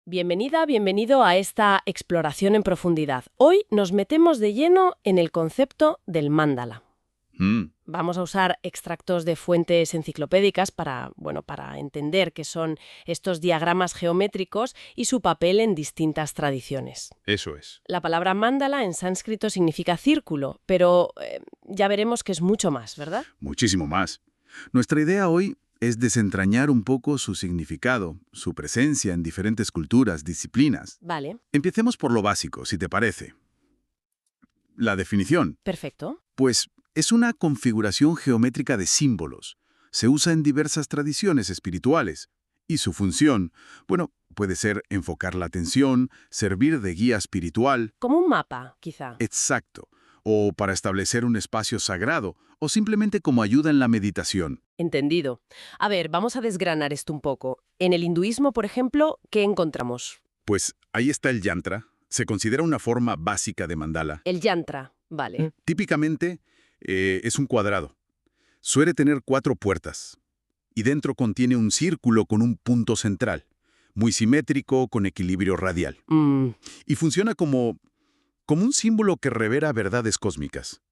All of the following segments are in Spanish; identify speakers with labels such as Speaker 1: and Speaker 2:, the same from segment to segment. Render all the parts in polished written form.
Speaker 1: Bienvenida, bienvenido a esta exploración en profundidad. Hoy nos metemos de lleno en el concepto del mándala. Vamos a usar extractos de fuentes enciclopédicas para entender qué son estos diagramas geométricos y su papel en distintas tradiciones.
Speaker 2: Eso es.
Speaker 1: La palabra mándala en sánscrito significa círculo, pero ya veremos que es mucho más, ¿verdad?
Speaker 2: Muchísimo más. Nuestra idea hoy es desentrañar un poco su significado, su presencia en diferentes culturas, disciplinas.
Speaker 1: Vale,
Speaker 2: Empecemos por lo básico, si te parece. La definición,
Speaker 1: perfecto.
Speaker 2: pues, es una configuración geométrica de símbolos. Se usa en diversas tradiciones espirituales. Y su función, puede ser enfocar la atención, servir de guía espiritual.
Speaker 1: Como un mapa, quizá.
Speaker 2: Exacto. O para establecer un espacio sagrado, o simplemente como ayuda en la meditación.
Speaker 1: Entendido. A ver, vamos a desgranar esto un poco. En el hinduismo, por ejemplo, ¿qué encontramos?
Speaker 2: Pues ahí está el yantra. Se considera una forma básica de mandala.
Speaker 1: El yantra, vale.
Speaker 2: Típicamente es un cuadrado. Suele tener 4 puertas. Y dentro contiene un círculo con un punto central. Muy simétrico, con equilibrio radial. Y funciona como un símbolo que revela verdades cósmicas.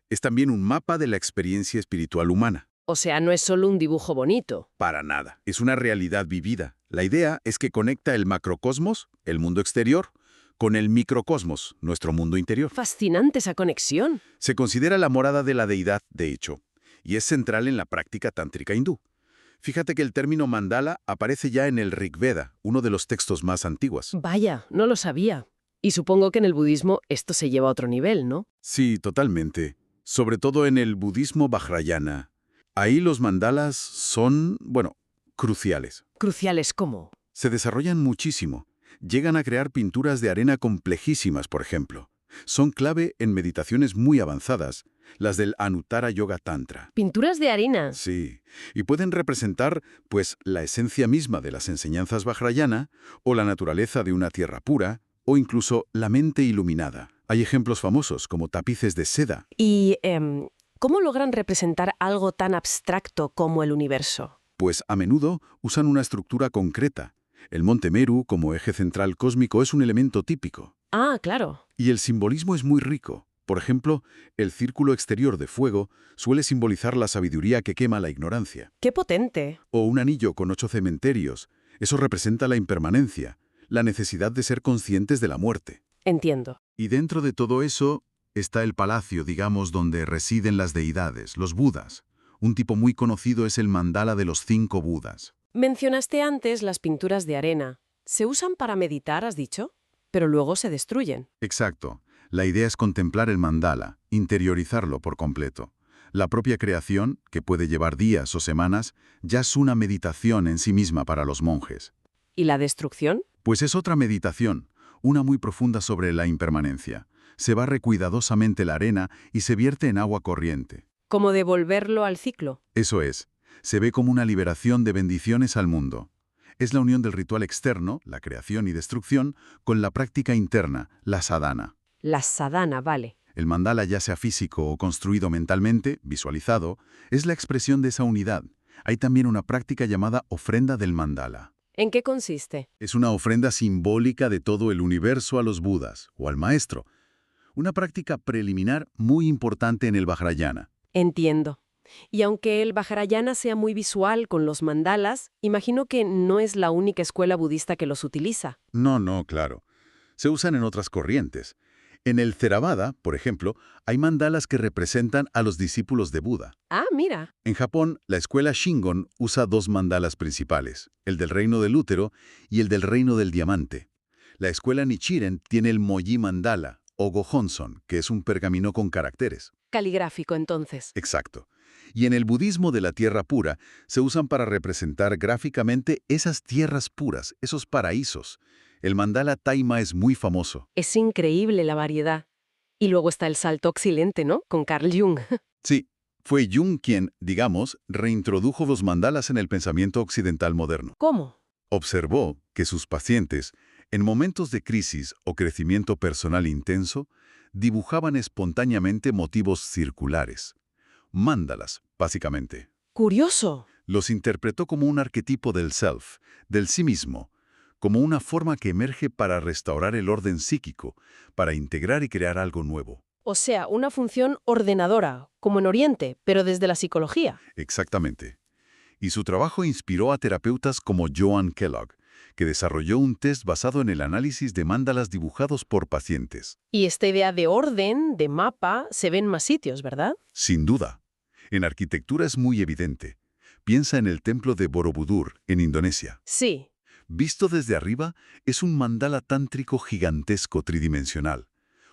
Speaker 2: Es también un mapa de la experiencia espiritual humana.
Speaker 1: O sea, no es solo un dibujo bonito.
Speaker 2: Para nada. Es una realidad vivida. La idea es que conecta el macrocosmos, el mundo exterior, con el microcosmos, nuestro mundo interior.
Speaker 1: Fascinante esa conexión.
Speaker 2: Se considera la morada de la deidad, de hecho, y es central en la práctica tántrica hindú. Fíjate que el término mandala aparece ya en el Rig Veda, uno de los textos más antiguos.
Speaker 1: Vaya, no lo sabía. Y supongo que en el budismo esto se lleva a otro nivel, ¿no?
Speaker 2: Sí, totalmente. Sobre todo en el budismo vajrayana. Ahí los mandalas son, cruciales.
Speaker 1: Cruciales como.
Speaker 2: Se desarrollan muchísimo. Llegan a crear pinturas de arena complejísimas, por ejemplo. Son clave en meditaciones muy avanzadas, las del Anuttara Yoga Tantra.
Speaker 1: Pinturas de arena.
Speaker 2: Sí, y pueden representar, la esencia misma de las enseñanzas vajrayana, o la naturaleza de una tierra pura, o incluso la mente iluminada. Hay ejemplos famosos, como tapices de seda.
Speaker 1: ¿Y cómo logran representar algo tan abstracto como el universo?
Speaker 2: Pues a menudo usan una estructura concreta. El monte Meru, como eje central cósmico, es un elemento típico.
Speaker 1: Ah, claro.
Speaker 2: Y el simbolismo es muy rico. Por ejemplo, el círculo exterior de fuego suele simbolizar la sabiduría que quema la ignorancia.
Speaker 1: ¡Qué potente!
Speaker 2: O un anillo con 8 cementerios. Eso representa la impermanencia, la necesidad de ser conscientes de la muerte.
Speaker 1: Entiendo.
Speaker 2: Y dentro de todo eso está el palacio, digamos, donde residen las deidades, los budas. Un tipo muy conocido es el mandala de los 5 budas.
Speaker 1: Mencionaste antes las pinturas de arena. ¿Se usan para meditar, has dicho? Pero luego se destruyen.
Speaker 2: Exacto. La idea es contemplar el mandala, interiorizarlo por completo. La propia creación, que puede llevar días o semanas, ya es una meditación en sí misma para los monjes.
Speaker 1: ¿Y la destrucción?
Speaker 2: Pues es otra meditación, una muy profunda sobre la impermanencia. Se barre cuidadosamente la arena y se vierte en agua corriente.
Speaker 1: ¿Cómo devolverlo al ciclo?
Speaker 2: Eso es, se ve como una liberación de bendiciones al mundo. Es la unión del ritual externo, la creación y destrucción, con la práctica interna, la sadhana.
Speaker 1: La sadhana, vale.
Speaker 2: El mandala, ya sea físico o construido mentalmente, visualizado, es la expresión de esa unidad. Hay también una práctica llamada ofrenda del mandala.
Speaker 1: ¿En qué consiste?
Speaker 2: Es una ofrenda simbólica de todo el universo a los budas, o al maestro. Una práctica preliminar muy importante en el Vajrayana.
Speaker 1: Entiendo. Y aunque el Vajrayana sea muy visual con los mandalas, imagino que no es la única escuela budista que los utiliza.
Speaker 2: No, claro. Se usan en otras corrientes. En el Theravada, por ejemplo, hay mandalas que representan a los discípulos de Buda.
Speaker 1: Ah, mira.
Speaker 2: En Japón, la escuela Shingon usa 2 mandalas principales, el del reino del útero y el del reino del diamante. La escuela Nichiren tiene el Moji Mandala, o Gohonson, que es un pergamino con caracteres.
Speaker 1: Caligráfico, entonces.
Speaker 2: Exacto. Y en el budismo de la tierra pura, se usan para representar gráficamente esas tierras puras, esos paraísos. El mandala Taima es muy famoso.
Speaker 1: Es increíble la variedad. Y luego está el salto occidente, ¿no? Con Carl Jung.
Speaker 2: Sí, fue Jung quien, digamos, reintrodujo los mandalas en el pensamiento occidental moderno.
Speaker 1: ¿Cómo?
Speaker 2: Observó que sus pacientes, en momentos de crisis o crecimiento personal intenso, dibujaban espontáneamente motivos circulares. Mandalas, básicamente.
Speaker 1: Curioso.
Speaker 2: Los interpretó como un arquetipo del self, del sí mismo, como una forma que emerge para restaurar el orden psíquico, para integrar y crear algo nuevo.
Speaker 1: O sea, una función ordenadora, como en Oriente, pero desde la psicología.
Speaker 2: Exactamente. Y su trabajo inspiró a terapeutas como Joan Kellogg, que desarrolló un test basado en el análisis de mandalas dibujados por pacientes.
Speaker 1: Y esta idea de orden, de mapa, se ve en más sitios, ¿verdad?
Speaker 2: Sin duda. En arquitectura es muy evidente. Piensa en el templo de Borobudur, en Indonesia.
Speaker 1: Sí.
Speaker 2: Visto desde arriba, es un mandala tántrico gigantesco tridimensional.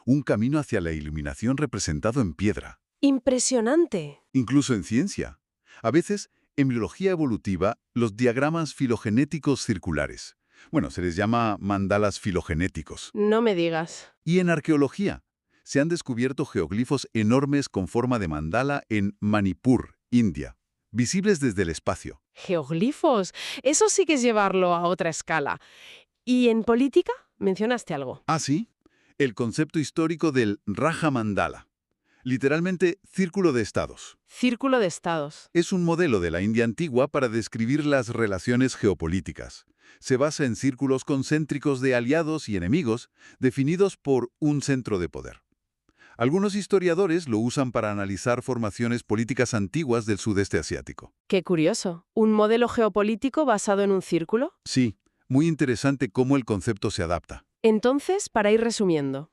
Speaker 2: Un camino hacia la iluminación representado en piedra.
Speaker 1: Impresionante.
Speaker 2: Incluso en ciencia. A veces, en biología evolutiva, los diagramas filogenéticos circulares. Bueno, se les llama mandalas filogenéticos.
Speaker 1: No me digas.
Speaker 2: Y en arqueología, se han descubierto geoglifos enormes con forma de mandala en Manipur, India, visibles desde el espacio.
Speaker 1: Geoglifos. Eso sí que es llevarlo a otra escala. ¿Y en política? ¿Mencionaste algo?
Speaker 2: Ah, sí. El concepto histórico del Raja Mandala. Literalmente, círculo de estados.
Speaker 1: Círculo de estados.
Speaker 2: Es un modelo de la India antigua para describir las relaciones geopolíticas. Se basa en círculos concéntricos de aliados y enemigos, definidos por un centro de poder. Algunos historiadores lo usan para analizar formaciones políticas antiguas del sudeste asiático.
Speaker 1: Qué curioso. ¿Un modelo geopolítico basado en un círculo?
Speaker 2: Sí, muy interesante cómo el concepto se adapta.
Speaker 1: Entonces, para ir resumiendo,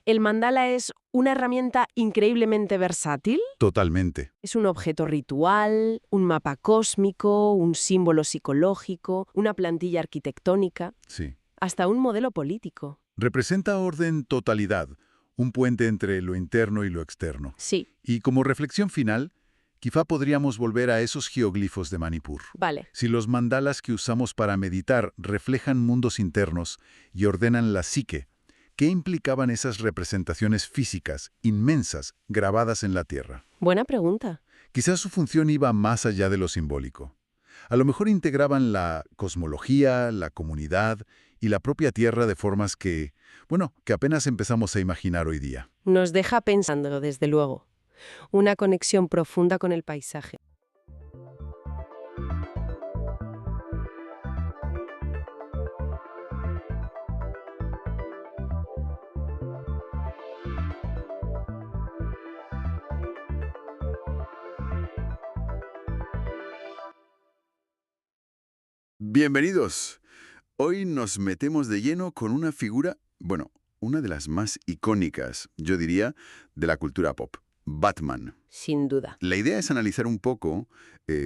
Speaker 1: ¿el mandala es una herramienta increíblemente versátil?
Speaker 2: Totalmente.
Speaker 1: Es un objeto ritual, un mapa cósmico, un símbolo psicológico, una plantilla arquitectónica,
Speaker 2: Sí.
Speaker 1: hasta un modelo político.
Speaker 2: Representa orden totalidad, un puente entre lo interno y lo externo.
Speaker 1: Sí.
Speaker 2: Y como reflexión final, quizá podríamos volver a esos geoglifos de Manipur.
Speaker 1: Vale.
Speaker 2: Si los mandalas que usamos para meditar reflejan mundos internos y ordenan la psique, ¿qué implicaban esas representaciones físicas, inmensas, grabadas en la tierra?
Speaker 1: Buena pregunta.
Speaker 2: Quizás su función iba más allá de lo simbólico. A lo mejor integraban la cosmología, la comunidad y la propia tierra de formas que apenas empezamos a imaginar hoy día.
Speaker 1: Nos deja pensando, desde luego. Una conexión profunda con el paisaje.
Speaker 2: Bienvenidos. Hoy nos metemos de lleno con una figura, una de las más icónicas, yo diría, de la cultura pop. Batman.
Speaker 1: Sin duda.
Speaker 2: La idea es analizar un poco,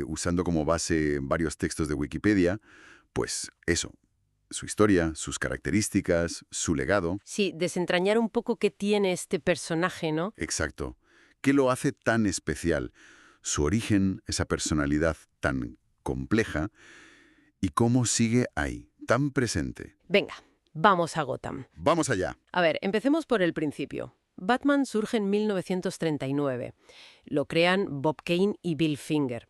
Speaker 2: usando como base varios textos de Wikipedia, pues eso, su historia, sus características, su legado.
Speaker 1: Sí, desentrañar un poco qué tiene este personaje, ¿no?
Speaker 2: Exacto. ¿Qué lo hace tan especial? Su origen, esa personalidad tan compleja, y cómo sigue ahí, tan presente.
Speaker 1: Venga, vamos a Gotham.
Speaker 2: ¡Vamos allá!
Speaker 1: A ver, empecemos por el principio. Batman surge en 1939. Lo crean Bob Kane y Bill Finger.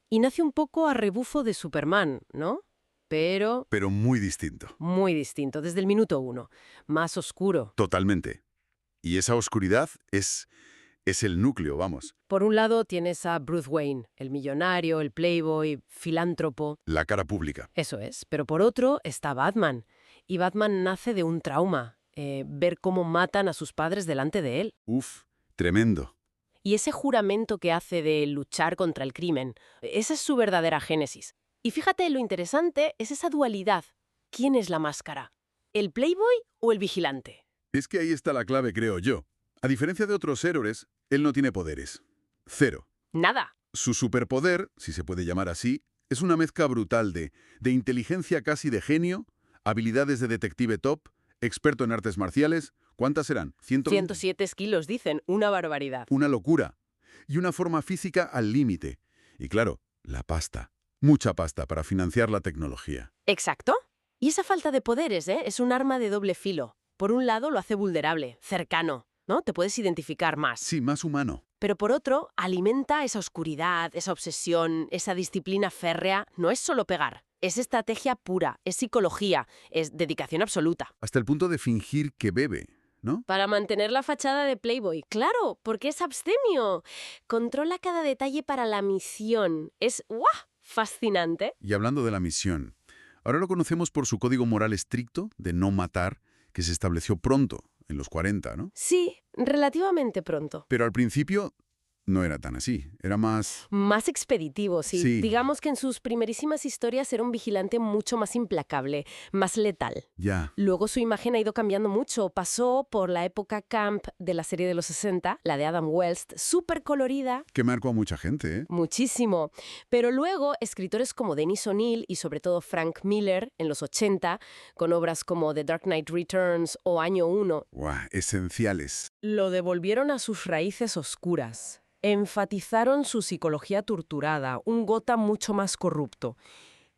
Speaker 1: Y nace un poco a rebufo de Superman, ¿no? Pero
Speaker 2: muy distinto.
Speaker 1: muy distinto, desde el minuto uno. Más oscuro.
Speaker 2: Totalmente. Y esa oscuridad es el núcleo, vamos.
Speaker 1: Por un lado tienes a Bruce Wayne, el millonario, el playboy, filántropo.
Speaker 2: La cara pública.
Speaker 1: Eso es. Pero por otro está Batman. Y Batman nace de un trauma. Ver cómo matan a sus padres delante de él.
Speaker 2: Uf, tremendo.
Speaker 1: Y ese juramento que hace de luchar contra el crimen, esa es su verdadera génesis. Y fíjate, lo interesante es esa dualidad. ¿Quién es la máscara? ¿El playboy o el vigilante?
Speaker 2: Es que ahí está la clave, creo yo. A diferencia de otros héroes, él no tiene poderes. Cero.
Speaker 1: Nada.
Speaker 2: Su superpoder, si se puede llamar así, es una mezcla brutal de inteligencia casi de genio, habilidades de detective top, experto en artes marciales. ¿Cuántas serán?
Speaker 1: 107 kilos, dicen. Una barbaridad.
Speaker 2: Una locura. Y una forma física al límite. Y claro, la pasta. Mucha pasta para financiar la tecnología.
Speaker 1: Exacto. Y esa falta de poderes, es un arma de doble filo. Por un lado lo hace vulnerable, cercano, ¿no? Te puedes identificar más.
Speaker 2: Sí, más humano.
Speaker 1: Pero por otro, alimenta esa oscuridad, esa obsesión, esa disciplina férrea. No es solo pegar. Es estrategia pura, es psicología, es dedicación absoluta.
Speaker 2: Hasta el punto de fingir que bebe, ¿no?
Speaker 1: Para mantener la fachada de Playboy. Claro, porque es abstemio. Controla cada detalle para la misión. Es fascinante.
Speaker 2: Y hablando de la misión, Ahora lo conocemos por su código moral estricto de no matar, que se estableció pronto, en los 40, ¿no?
Speaker 1: Sí, relativamente pronto.
Speaker 2: Pero al principio no era tan así, era más...
Speaker 1: Más expeditivo, sí.
Speaker 2: Sí.
Speaker 1: Digamos que en sus primerísimas historias era un vigilante mucho más implacable, más letal.
Speaker 2: Ya.
Speaker 1: Luego su imagen ha ido cambiando mucho. Pasó por la época camp de la serie de los 60, la de Adam West, súper colorida.
Speaker 2: Que marcó a mucha gente, ¿eh?
Speaker 1: Muchísimo. Pero luego, escritores como Dennis O'Neil y sobre todo Frank Miller en los 80, con obras como The Dark Knight Returns o Año 1,
Speaker 2: ¡Guau! Esenciales.
Speaker 1: lo devolvieron a sus raíces oscuras. Enfatizaron su psicología torturada, un Gotham mucho más corrupto.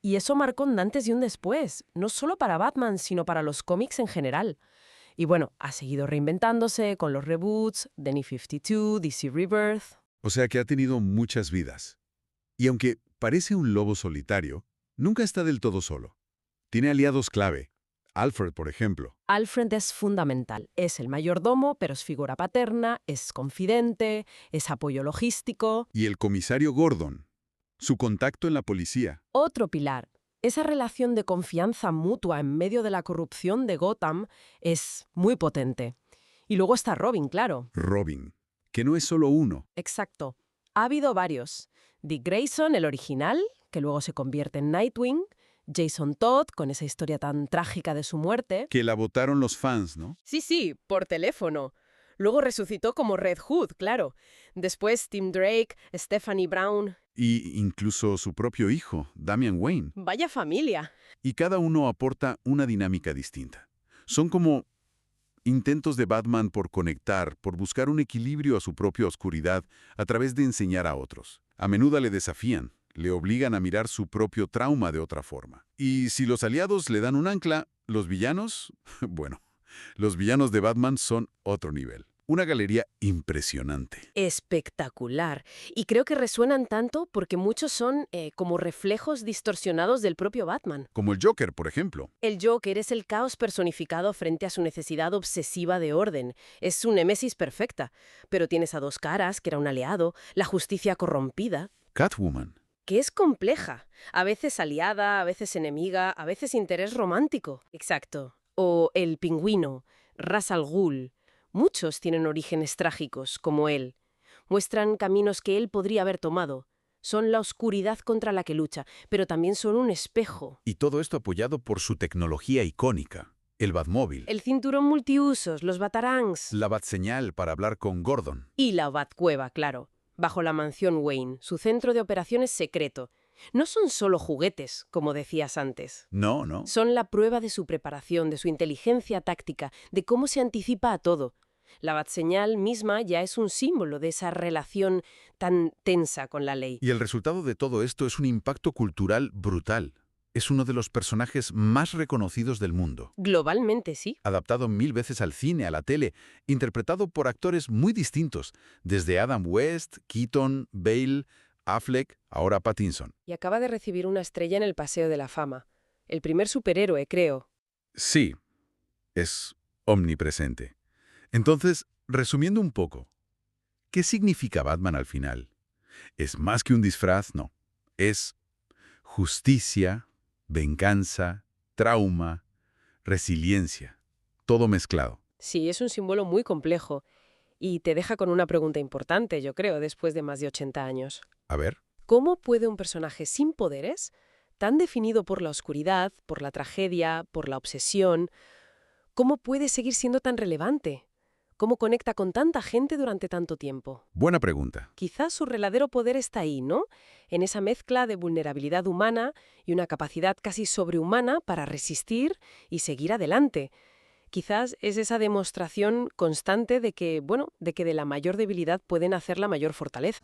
Speaker 1: Y eso marcó un antes y un después, no solo para Batman, sino para los cómics en general. Y bueno, ha seguido reinventándose con los reboots, The New 52, DC Rebirth.
Speaker 2: O sea que ha tenido muchas vidas. Y aunque parece un lobo solitario, nunca está del todo solo. Tiene aliados clave. Alfred, por ejemplo.
Speaker 1: Alfred es fundamental. Es el mayordomo, pero es figura paterna, es confidente, es apoyo logístico.
Speaker 2: Y el comisario Gordon. Su contacto en la policía.
Speaker 1: Otro pilar. Esa relación de confianza mutua en medio de la corrupción de Gotham es muy potente. Y luego está Robin, claro.
Speaker 2: Robin. Que no es solo uno.
Speaker 1: Exacto. Ha habido varios. Dick Grayson, el original, que luego se convierte en Nightwing. Jason Todd, con esa historia tan trágica de su muerte.
Speaker 2: Que la votaron los fans, ¿no?
Speaker 1: Sí, por teléfono. Luego resucitó como Red Hood, claro. Después Tim Drake, Stephanie Brown.
Speaker 2: Y incluso su propio hijo, Damian Wayne.
Speaker 1: Vaya familia.
Speaker 2: Y cada uno aporta una dinámica distinta. Son como intentos de Batman por conectar, por buscar un equilibrio a su propia oscuridad a través de enseñar a otros. A menudo le desafían, le obligan a mirar su propio trauma de otra forma. Y si los aliados le dan un ancla, los villanos, bueno, los villanos de Batman son otro nivel. Una galería impresionante.
Speaker 1: Espectacular. Y creo que resuenan tanto porque muchos son como reflejos distorsionados del propio Batman.
Speaker 2: Como el Joker, por ejemplo.
Speaker 1: El Joker es el caos personificado frente a su necesidad obsesiva de orden. Es su némesis perfecta. Pero tienes a dos caras, que era un aliado, la justicia corrompida.
Speaker 2: Catwoman.
Speaker 1: Que es compleja. A veces aliada, a veces enemiga, a veces interés romántico. Exacto. O el Pingüino, Ra's al Ghul. Muchos tienen orígenes trágicos, como él. Muestran caminos que él podría haber tomado. Son la oscuridad contra la que lucha, pero también son un espejo.
Speaker 2: Y todo esto apoyado por su tecnología icónica, el Batmóvil.
Speaker 1: El cinturón multiusos, los batarangs.
Speaker 2: La Batseñal para hablar con Gordon.
Speaker 1: Y la Batcueva, claro, bajo la mansión Wayne, su centro de operaciones secreto. No son solo juguetes, como decías antes.
Speaker 2: No, no.
Speaker 1: Son la prueba de su preparación, de su inteligencia táctica, de cómo se anticipa a todo. La Batseñal misma ya es un símbolo de esa relación tan tensa con la ley.
Speaker 2: Y el resultado de todo esto es un impacto cultural brutal. Es uno de los personajes más reconocidos del mundo.
Speaker 1: Globalmente, sí.
Speaker 2: Adaptado 1000 veces al cine, a la tele, interpretado por actores muy distintos, desde Adam West, Keaton, Bale, Affleck, ahora Pattinson.
Speaker 1: Y acaba de recibir una estrella en el Paseo de la Fama. El primer superhéroe, creo.
Speaker 2: Sí, es omnipresente. Entonces, resumiendo un poco, ¿qué significa Batman al final? ¿Es más que un disfraz? No. Es justicia, venganza, trauma, resiliencia, todo mezclado.
Speaker 1: Sí, es un símbolo muy complejo. Y te deja con una pregunta importante, yo creo, después de más de 80 años.
Speaker 2: A ver.
Speaker 1: ¿Cómo puede un personaje sin poderes, tan definido por la oscuridad, por la tragedia, por la obsesión, cómo puede seguir siendo tan relevante? ¿Cómo conecta con tanta gente durante tanto tiempo?
Speaker 2: Buena pregunta.
Speaker 1: Quizás su verdadero poder está ahí, ¿no? En esa mezcla de vulnerabilidad humana y una capacidad casi sobrehumana para resistir y seguir adelante. Quizás es esa demostración constante de que, de la mayor debilidad puede nacer la mayor fortaleza.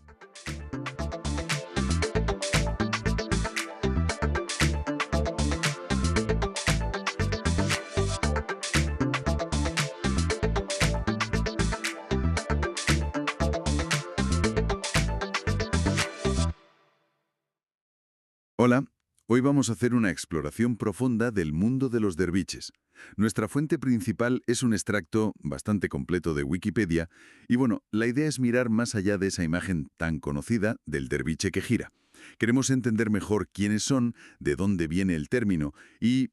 Speaker 2: Hola, hoy vamos a hacer una exploración profunda del mundo de los derviches. Nuestra fuente principal es un extracto bastante completo de Wikipedia y bueno, la idea es mirar más allá de esa imagen tan conocida del derviche que gira. Queremos entender mejor quiénes son, de dónde viene el término y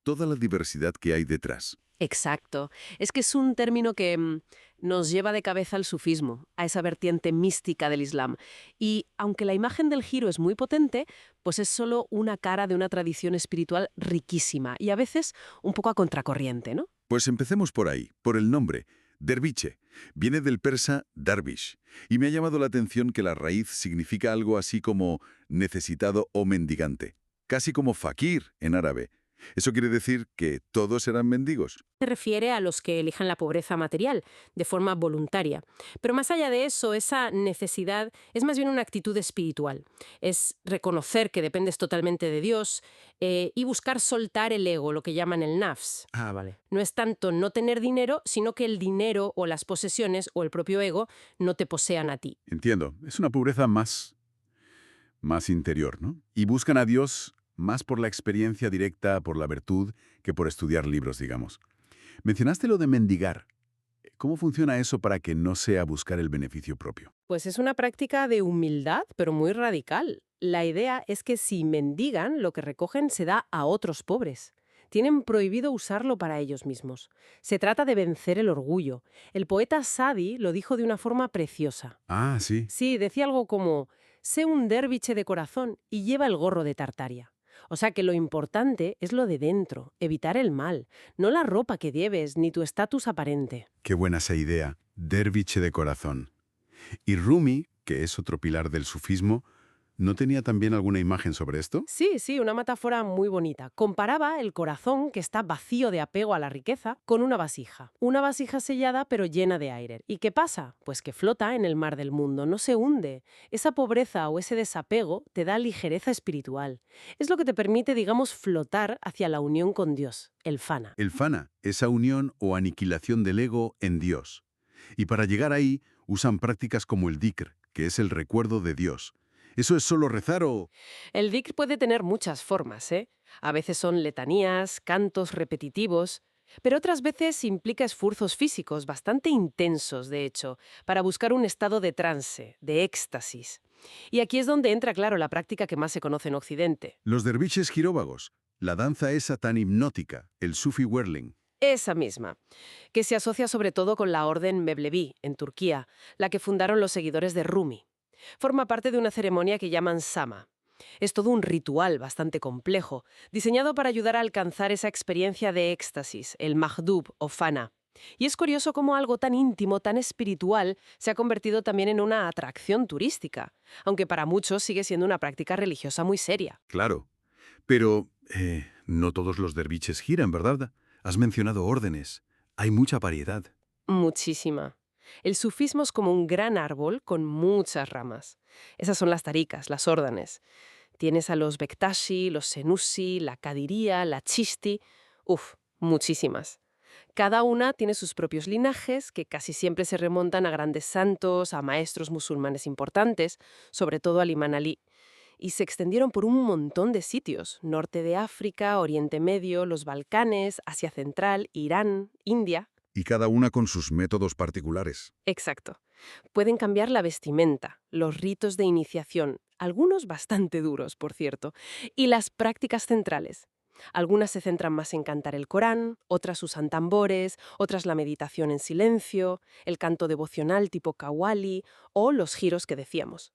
Speaker 2: toda la diversidad que hay detrás.
Speaker 1: Exacto. Es que es un término que nos lleva de cabeza al sufismo, a esa vertiente mística del Islam. Y aunque la imagen del giro es muy potente, pues es solo una cara de una tradición espiritual riquísima y a veces un poco a contracorriente, ¿no?
Speaker 2: Pues empecemos por ahí, por el nombre. Derviche. Viene del persa darvish, y me ha llamado la atención que la raíz significa algo así como necesitado o mendigante, casi como fakir en árabe. ¿Eso quiere decir que todos eran mendigos?
Speaker 3: Se refiere a los que elijan la pobreza material de forma voluntaria. Pero más allá de eso, esa necesidad es más bien una actitud espiritual. Es reconocer que dependes totalmente de Dios y buscar soltar el ego, lo que llaman el nafs.
Speaker 2: Ah, vale.
Speaker 3: No es tanto no tener dinero, sino que el dinero o las posesiones o el propio ego no te posean a ti.
Speaker 2: Entiendo. Es una pobreza más interior, ¿no? Y buscan a Dios más por la experiencia directa, por la virtud, que por estudiar libros, digamos. Mencionaste lo de mendigar. ¿Cómo funciona eso para que no sea buscar el beneficio propio?
Speaker 1: Pues es una práctica de humildad, pero muy radical. La idea es que si mendigan, lo que recogen se da a otros pobres. Tienen prohibido usarlo para ellos mismos. Se trata de vencer el orgullo. El poeta Sadi lo dijo de una forma preciosa.
Speaker 2: Ah, sí.
Speaker 1: Sí, decía algo como, sé un derviche de corazón y lleva el gorro de Tartaria. O sea que lo importante es lo de dentro, evitar el mal, no la ropa que lleves ni tu estatus aparente.
Speaker 2: Qué buena esa idea. Derviche de corazón. Y Rumi, que es otro pilar del sufismo, ¿no tenía también alguna imagen sobre esto?
Speaker 1: Sí, una metáfora muy bonita. Comparaba el corazón, que está vacío de apego a la riqueza, con una vasija. Una vasija sellada pero llena de aire. ¿Y qué pasa? Pues que flota en el mar del mundo, no se hunde. Esa pobreza o ese desapego te da ligereza espiritual. Es lo que te permite, digamos, flotar hacia la unión con Dios, el fana.
Speaker 2: El fana, esa unión o aniquilación del ego en Dios. Y para llegar ahí, usan prácticas como el dhikr, que es el recuerdo de Dios. ¿Eso es solo rezar o...?
Speaker 1: El dhikr puede tener muchas formas, ¿eh? A veces son letanías, cantos repetitivos, pero otras veces implica esfuerzos físicos bastante intensos, de hecho, para buscar un estado de trance, de éxtasis. Y aquí es donde entra, claro, la práctica que más se conoce en Occidente.
Speaker 2: Los derviches giróvagos, la danza esa tan hipnótica, el sufi whirling.
Speaker 1: Esa misma, que se asocia sobre todo con la orden Mevlevi, en Turquía, la que fundaron los seguidores de Rumi. Forma parte de una ceremonia que llaman Sama. Es todo un ritual bastante complejo, diseñado para ayudar a alcanzar esa experiencia de éxtasis, el mahdub o fana. Y es curioso cómo algo tan íntimo, tan espiritual, se ha convertido también en una atracción turística, aunque para muchos sigue siendo una práctica religiosa muy seria.
Speaker 2: Claro, pero no todos los derviches giran, ¿verdad? Has mencionado órdenes. Hay mucha variedad.
Speaker 1: Muchísima. El sufismo es como un gran árbol con muchas ramas. Esas son las tarikas, las órdenes. Tienes a los Bektashi, los Senusi, la Kadiría, la Chishti. Muchísimas. Cada una tiene sus propios linajes, que casi siempre se remontan a grandes santos, a maestros musulmanes importantes, sobre todo al Imán Alí. Y se extendieron por un montón de sitios: norte de África, Oriente Medio, los Balcanes, Asia Central, Irán, India.
Speaker 2: Y cada una con sus métodos particulares.
Speaker 1: Exacto. Pueden cambiar la vestimenta, los ritos de iniciación, algunos bastante duros, por cierto, y las prácticas centrales. Algunas se centran más en cantar el Corán, otras usan tambores, otras la meditación en silencio, el canto devocional tipo Qawwali o los giros que decíamos.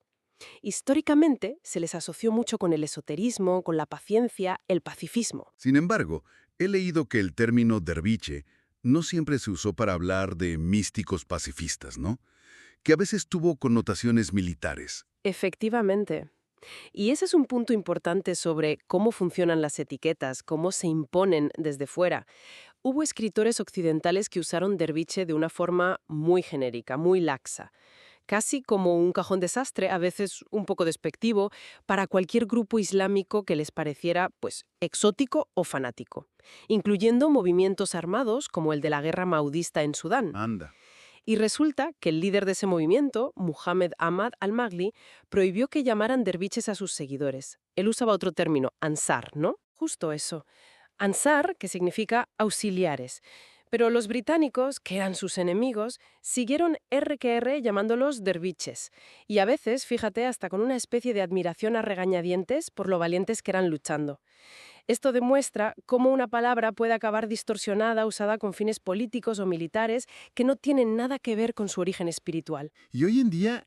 Speaker 1: Históricamente se les asoció mucho con el esoterismo, con la paciencia, el pacifismo.
Speaker 2: Sin embargo, he leído que el término derviche no siempre se usó para hablar de místicos pacifistas, ¿no? Que a veces tuvo connotaciones militares.
Speaker 1: Efectivamente. Y ese es un punto importante sobre cómo funcionan las etiquetas, cómo se imponen desde fuera. Hubo escritores occidentales que usaron derviche de una forma muy genérica, muy laxa, casi como un cajón desastre, a veces un poco despectivo, para cualquier grupo islámico que les pareciera, pues, exótico o fanático, incluyendo movimientos armados como el de la guerra maudista en Sudán.
Speaker 2: Anda.
Speaker 1: Y resulta que el líder de ese movimiento, Muhammad Ahmad al-Maghli, prohibió que llamaran derviches a sus seguidores. Él usaba otro término, ansar, ¿no? Justo eso. Ansar, que significa auxiliares.
Speaker 3: Pero los británicos, que eran sus enemigos, siguieron R que R llamándolos derviches. Y a veces, fíjate, hasta con una especie de admiración a regañadientes por lo valientes que eran luchando. Esto demuestra cómo una palabra puede acabar distorsionada, usada con fines políticos o militares que no tienen nada que ver con su origen espiritual.
Speaker 2: Y hoy en día,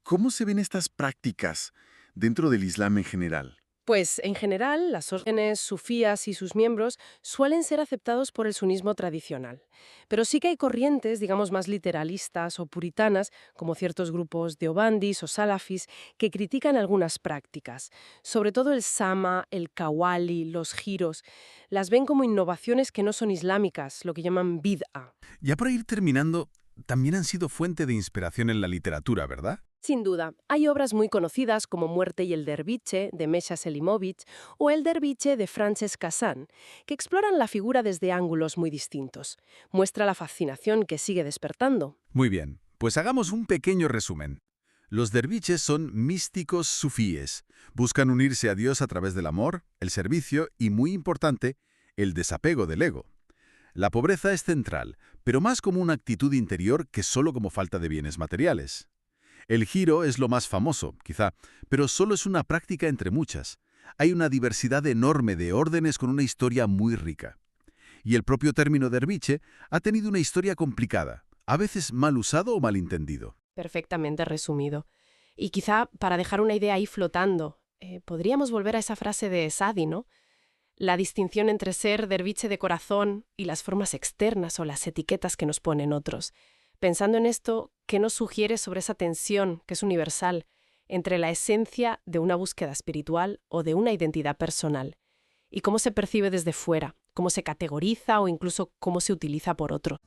Speaker 2: ¿cómo se ven estas prácticas dentro del Islam en general?
Speaker 3: Pues, en general, las órdenes sufías y sus miembros suelen ser aceptados por el sunismo tradicional. Pero sí que hay corrientes, digamos, más literalistas o puritanas, como ciertos grupos deobandis o salafis, que critican algunas prácticas. Sobre todo el sama, el kawali, los giros. Las ven como innovaciones que no son islámicas, lo que llaman bid'a.
Speaker 2: Ya para ir terminando, también han sido fuente de inspiración en la literatura, ¿verdad?
Speaker 3: Sin duda, hay obras muy conocidas como Muerte y el derviche, de Mesha Selimovic, o El derviche, de Francesc Cassan, que exploran la figura desde ángulos muy distintos. Muestra la fascinación que sigue despertando.
Speaker 2: Muy bien, pues hagamos un pequeño resumen. Los derviches son místicos sufíes. Buscan unirse a Dios a través del amor, el servicio y, muy importante, el desapego del ego. La pobreza es central, pero más como una actitud interior que solo como falta de bienes materiales. El giro es lo más famoso, quizá, pero solo es una práctica entre muchas. Hay una diversidad enorme de órdenes con una historia muy rica. Y el propio término derviche ha tenido una historia complicada, a veces mal usado o malentendido.
Speaker 1: Perfectamente resumido. Y quizá, para dejar una idea ahí flotando, podríamos volver a esa frase de Sadi, ¿no? La distinción entre ser derviche de corazón y las formas externas o las etiquetas que nos ponen otros. Pensando en esto, ¿qué nos sugiere sobre esa tensión, que es universal, entre la esencia de una búsqueda espiritual o de una identidad personal? ¿Y cómo se percibe desde fuera? ¿Cómo se categoriza o incluso cómo se utiliza por otro?